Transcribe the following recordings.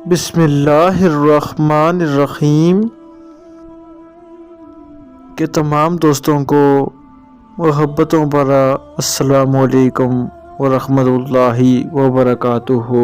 بسم اللہ الرحمن الرحیم کے تمام دوستوں کو محبتوں بھرا السلام علیکم ورحمۃ اللہ وبرکاتہ۔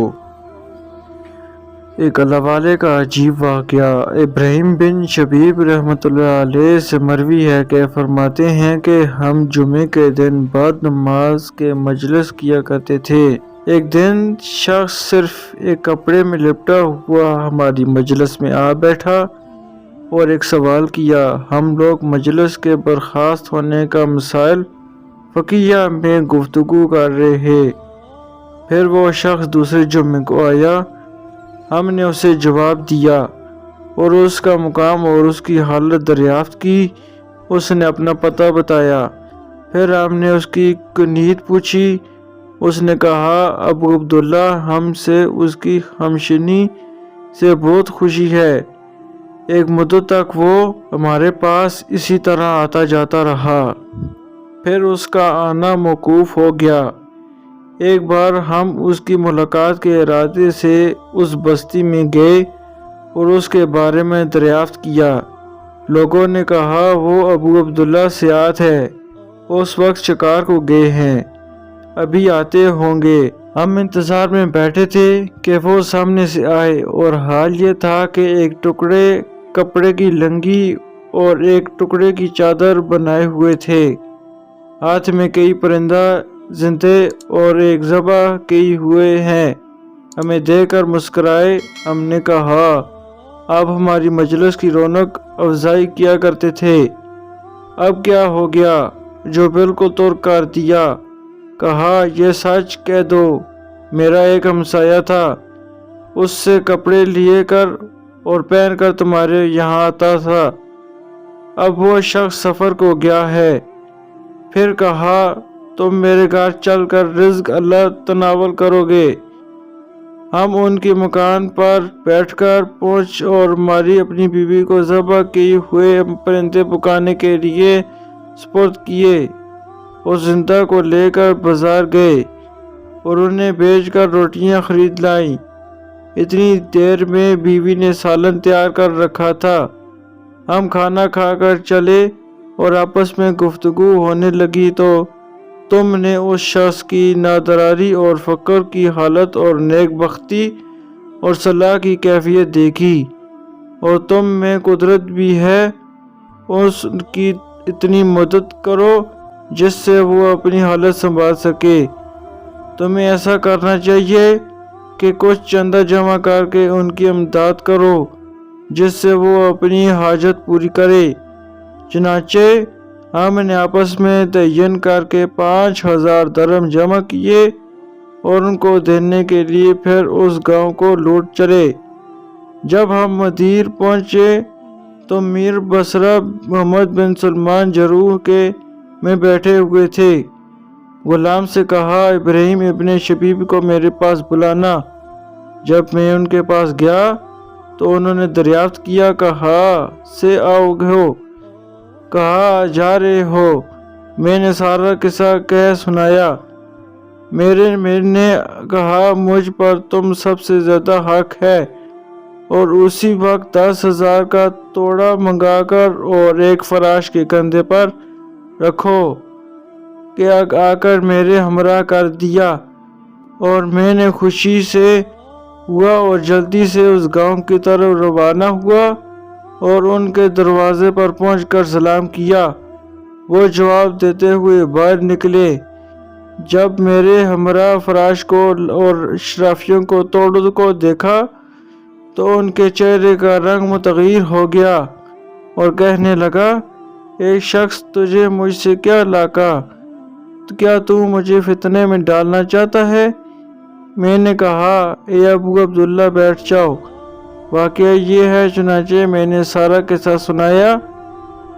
ایک اللہ والے کا عجیب واقعہ ابراہیم بن شبیب رحمۃ اللہ علیہ سے مروی ہے کہ فرماتے ہیں کہ ہم جمعے کے دن بعد نماز کے مجلس کیا کرتے تھے۔ ایک دن شخص صرف ایک کپڑے میں لپٹا ہوا ہماری مجلس میں آ بیٹھا اور ایک سوال کیا۔ ہم لوگ مجلس کے برخاست ہونے کا مسائل فقہیہ میں گفتگو کر رہے۔ پھر وہ شخص دوسرے جمعے کو آیا، ہم نے اسے جواب دیا اور اس کا مقام اور اس کی حالت دریافت کی۔ اس نے اپنا پتہ بتایا، پھر ہم نے اس کی کنیت پوچھی۔ اس نے کہا، ابو عبداللہ، ہم سے اس کی ہمنشینی سے بہت خوشی ہے۔ ایک مدت تک وہ ہمارے پاس اسی طرح آتا جاتا رہا، پھر اس کا آنا موقوف ہو گیا۔ ایک بار ہم اس کی ملاقات کے ارادے سے اس بستی میں گئے اور اس کے بارے میں دریافت کیا۔ لوگوں نے کہا وہ ابو عبداللہ سیاح ہے، اس وقت شکار کو گئے ہیں، ابھی آتے ہوں گے۔ ہم انتظار میں بیٹھے تھے کہ وہ سامنے سے آئے، اور حال یہ تھا کہ ایک ٹکڑے کپڑے کی لنگی اور ایک ٹکڑے کی چادر بنائے ہوئے تھے، ہاتھ میں کئی پرندہ زندے اور ایک ذبح کیے ہوئے ہیں۔ ہمیں دیکھ کر مسکرائے۔ ہم نے کہا، آپ ہماری مجلس کی رونق افزائی کیا کرتے تھے، اب کیا ہو گیا جو بالکل ترک کر دیا؟ کہا، یہ سچ کہہ دو، میرا ایک ہمسایہ تھا، اس سے کپڑے لیے کر اور پہن کر تمہارے یہاں آتا تھا، اب وہ شخص سفر کو گیا ہے۔ پھر کہا، تم میرے گھر چل کر رزق اللہ تناول کرو گے۔ ہم ان کے مکان پر بیٹھ کر پہنچ اور ہماری اپنی بیوی کو ذبح کیے ہوئے پرندے پکانے کے لیے سپرد کیے، اور زندہ کو لے کر بازار گئے اور انہیں بیچ کر روٹیاں خرید لائیں۔ اتنی دیر میں بیوی نے سالن تیار کر رکھا تھا۔ ہم کھانا کھا کر چلے اور آپس میں گفتگو ہونے لگی تو تم نے اس شخص کی نادراری اور فقر کی حالت اور نیک بختی اور صلاح کی کیفیت دیکھی، اور تم میں قدرت بھی ہے، اس کی اتنی مدد کرو جس سے وہ اپنی حالت سنبھال سکے۔ تمہیں ایسا کرنا چاہیے کہ کچھ چندہ جمع کر کے ان کی امداد کرو جس سے وہ اپنی حاجت پوری کرے۔ چنانچہ ہم نے آپس میں تعین کر کے 5000 درہم جمع کیے اور ان کو دینے کے لیے پھر اس گاؤں کو لوٹ چلے۔ جب ہم مدیر پہنچے تو میر بصرہ محمد بن سلمان جروح کے میں بیٹھے ہوئے تھے۔ غلام سے کہا، ابراہیم ابن شبیب کو میرے پاس بلانا۔ جب میں ان کے پاس گیا تو انہوں نے دریافت کیا، کہاں سے آؤ ہو؟ کہا، جا رہے ہو؟ میں نے سارا قصہ کہہ سنایا۔ میں نے کہا، مجھ پر تم سب سے زیادہ حق ہے، اور اسی وقت 10,000 کا توڑا منگا کر اور ایک فراش کے کندھے پر رکھو کہ آ کر میرے ہمراہ کر دیا، اور میں نے خوشی سے ہوا اور جلدی سے اس گاؤں کی طرف روانہ ہوا اور ان کے دروازے پر پہنچ کر سلام کیا۔ وہ جواب دیتے ہوئے باہر نکلے۔ جب میرے ہمراہ فراش کو اور اشرافیوں کو توڑ کو دیکھا تو ان کے چہرے کا رنگ متغیر ہو گیا اور کہنے لگا، ایک شخص تجھے مجھ سے کیا علاقہ؟ کیا تو مجھے فتنے میں ڈالنا چاہتا ہے؟ میں نے کہا، اے ابو عبداللہ بیٹھ جاؤ، واقعہ یہ ہے۔ چنانچہ میں نے سارا قصہ سنایا۔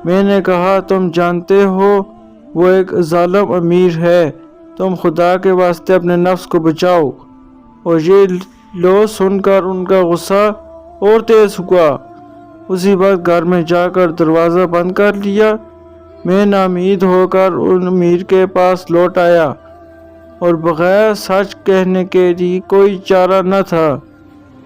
میں نے کہا، تم جانتے ہو وہ ایک ظالم امیر ہے، تم خدا کے واسطے اپنے نفس کو بچاؤ۔ اور یہ لو سن کر ان کا غصہ اور تیز ہوا۔ اسی وقت گھر میں جا کر دروازہ بند کر لیا۔ میں ناامید ہو کر ان امیر کے پاس لوٹ آیا، اور بغیر سچ کہنے کے لیے کوئی چارہ نہ تھا۔